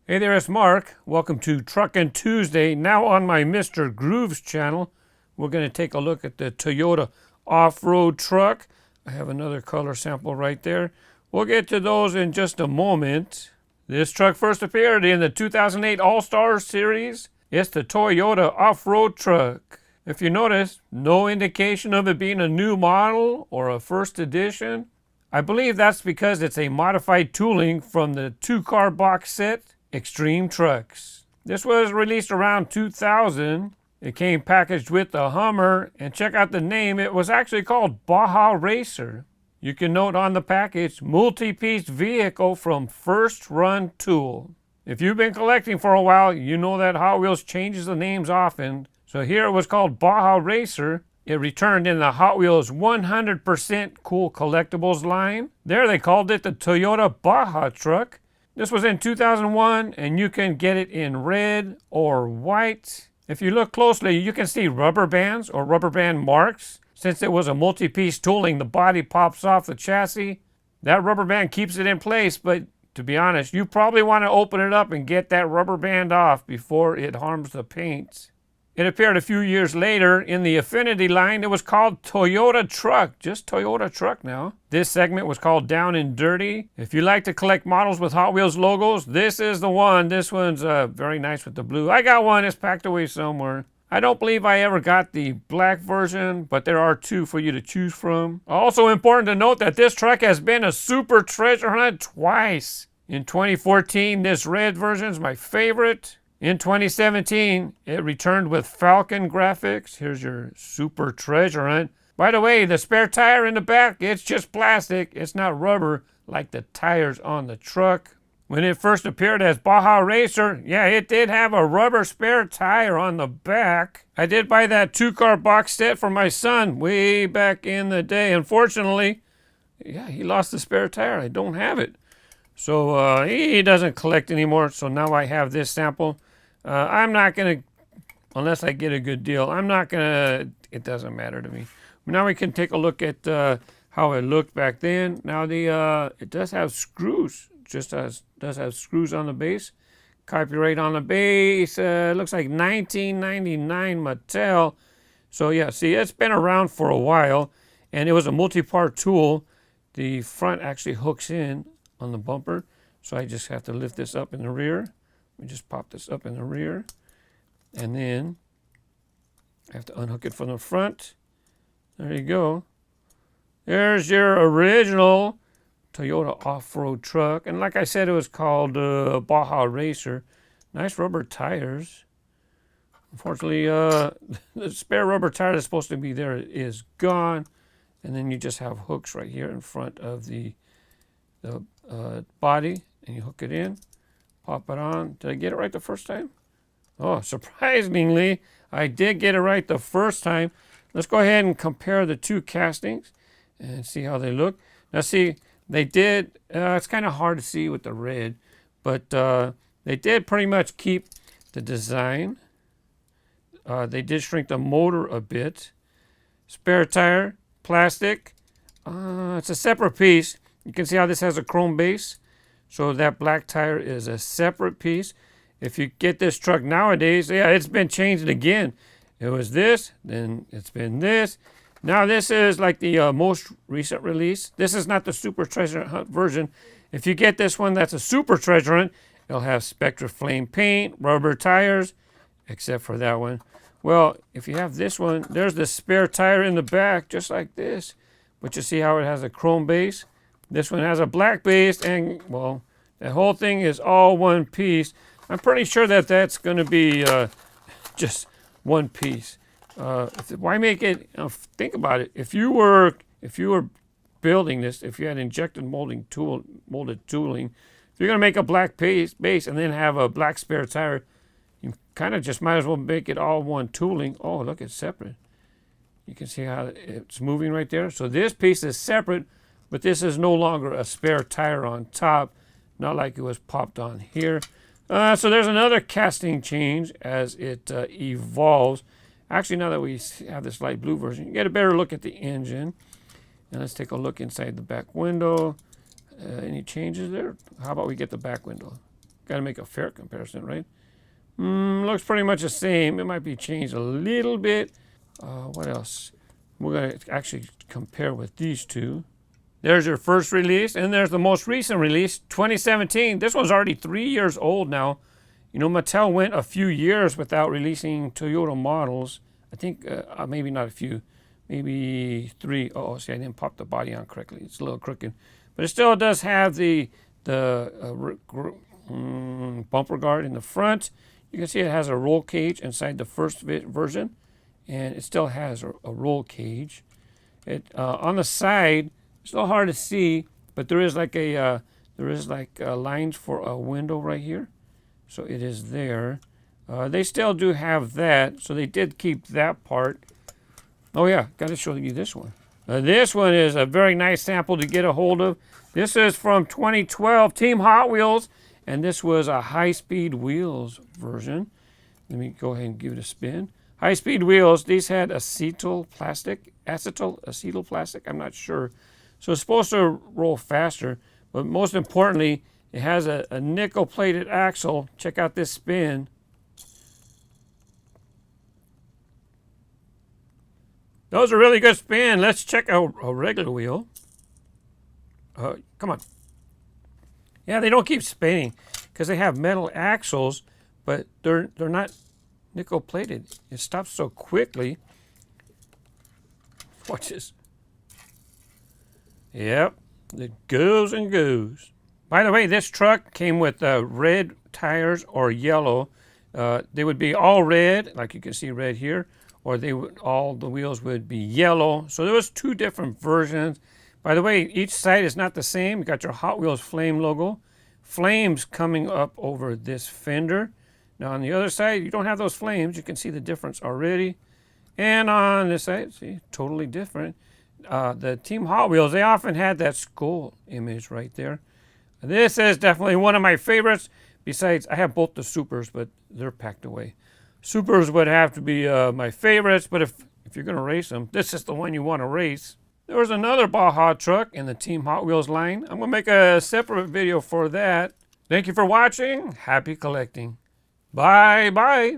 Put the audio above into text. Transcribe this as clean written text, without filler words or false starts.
Hey there, it's Mark. Welcome to Truckin Tuesday. Now on my Mr. Grooves channel, we're going to take a look at the Toyota Off-Road Truck. I have another color sample right there. We'll get to those in just a moment. This truck first appeared in the 2008 All-Star Series. It's the Toyota Off-Road Truck. If you notice, no indication of it being a new model or a first edition. I believe that's because it's a modified tooling from the two-car box set Extreme Trucks. This was released around 2000. It came packaged with the Hummer, and check out the name. It was actually called Baja Racer. You can note on the package, multi-piece vehicle from First Run Tool. If you've been collecting for a while, you know that Hot Wheels changes the names often. So here it was called Baja Racer. It returned in the Hot Wheels 100% Cool Collectibles line. There they called it the Toyota Baja truck. This was in 2001, and you can get it in red or white. If you look closely, you can see rubber bands or rubber band marks. Since it was a multi-piece tooling, the body pops off the chassis. That rubber band keeps it in place, but to be honest, you probably want to open it up and get that rubber band off before it harms the paint. It appeared a few years later in the Affinity line. It was called Toyota Truck, just Toyota Truck now. This segment was called Down and Dirty. If you like to collect models with Hot Wheels logos, this is the one. This one's very nice with the blue. I got one, it's packed away somewhere. I don't believe I ever got the black version, but there are two for you to choose from. Also important to note that this truck has been a super treasure hunt twice. In 2014, this red version is my favorite. In 2017, it returned with Falken graphics. Here's your super treasure hunt. By the way, the spare tire in the back, it's just plastic. It's not rubber like the tires on the truck. When it first appeared as Baja Racer, yeah, it did have a rubber spare tire on the back. I did buy that two-car box set for my son way back in the day. Unfortunately, yeah, he lost the spare tire. I don't have it. So he doesn't collect anymore. So now I have this sample. I'm not going to, unless I get a good deal, I'm not going to, it doesn't matter to me. Now we can take a look at how it looked back then. Now it does have screws, does have screws on the base. Copyright on the base, looks like 1999 Mattel. So yeah, see, it's been around for a while, and it was a multi-part tool. The front actually hooks in on the bumper, so I just have to lift this up in the rear. We just pop this up in the rear, and then I have to unhook it from the front. There you go. There's your original Toyota off-road truck, and like I said, it was called Baja Racer. Nice rubber tires. Unfortunately, the spare rubber tire that's supposed to be there is gone, and then you just have hooks right here in front of the body, and you hook it in. Pop it on. Did I get it right the first time? Oh, surprisingly, I did get it right the first time. Let's go ahead and compare the two castings and see how they look. Now see, they did, it's kind of hard to see with the red, but they did pretty much keep the design. They did shrink the motor a bit. Spare tire, plastic. It's a separate piece. You can see how this has a chrome base. So that black tire is a separate piece. If you get this truck nowadays, yeah, it's been changed again. It was this, then it's been this. Now this is like the most recent release. This is not the Super Treasure Hunt version. If you get this one, that's a Super Treasure Hunt. It'll have Spectra Flame paint, rubber tires, except for that one. Well, if you have this one, there's the spare tire in the back, just like this. But you see how it has a chrome base? This one has a black base, and, well, the whole thing is all one piece. I'm pretty sure that that's going to be just one piece. Why make it? Think about it. If you were building this, if you had injected molded tooling, if you're going to make a black base and then have a black spare tire, you kind of just might as well make it all one tooling. Oh, look, it's separate. You can see how it's moving right there. So this piece is separate. But this is no longer a spare tire on top, not like it was popped on here. So there's another casting change as it evolves. Actually, now that we have this light blue version, you get a better look at the engine. And let's take a look inside the back window. Any changes there? How about we get the back window? Got to make a fair comparison, right? Looks pretty much the same. It might be changed a little bit. What else? We're going to actually compare with these two. There's your first release, and there's the most recent release, 2017. This one's already 3 years old now. You know, Mattel went a few years without releasing Toyota models. I think maybe not a few, maybe 3. Oh, see, I didn't pop the body on correctly. It's a little crooked. But it still does have the bumper guard in the front. You can see it has a roll cage inside the first version, and it still has a roll cage. On the side, it's still hard to see, but there is like lines for a window right here, so it is there. They still do have that, so they did keep that part. Oh yeah, got to show you this one. This one is a very nice sample to get a hold of. This is from 2012, Team Hot Wheels, and this was a high-speed wheels version. Let me go ahead and give it a spin. High-speed wheels, these had acetyl plastic, I'm not sure. So it's supposed to roll faster, but most importantly, it has a nickel-plated axle. Check out this spin. That was a really good spin. Let's check out a regular wheel. Come on. Yeah, they don't keep spinning because they have metal axles, but they're not nickel-plated. It stops so quickly. Watch this. Yep, it goes and goes. By the way, this truck came with red tires or yellow. They would be all red, like you can see red here, or all the wheels would be yellow. So there was 2 different versions. By the way, each side is not the same. You got your Hot Wheels flame logo. Flames coming up over this fender. Now on the other side, you don't have those flames. You can see the difference already. And on this side, see, totally different. The Team Hot Wheels, they often had that skull image right there. This is definitely one of my favorites. Besides, I have both the Supers, but they're packed away. Supers would have to be my favorites, but if you're going to race them, this is the one you want to race. There was another Baja truck in the Team Hot Wheels line. I'm going to make a separate video for that. Thank you for watching. Happy collecting. Bye-bye.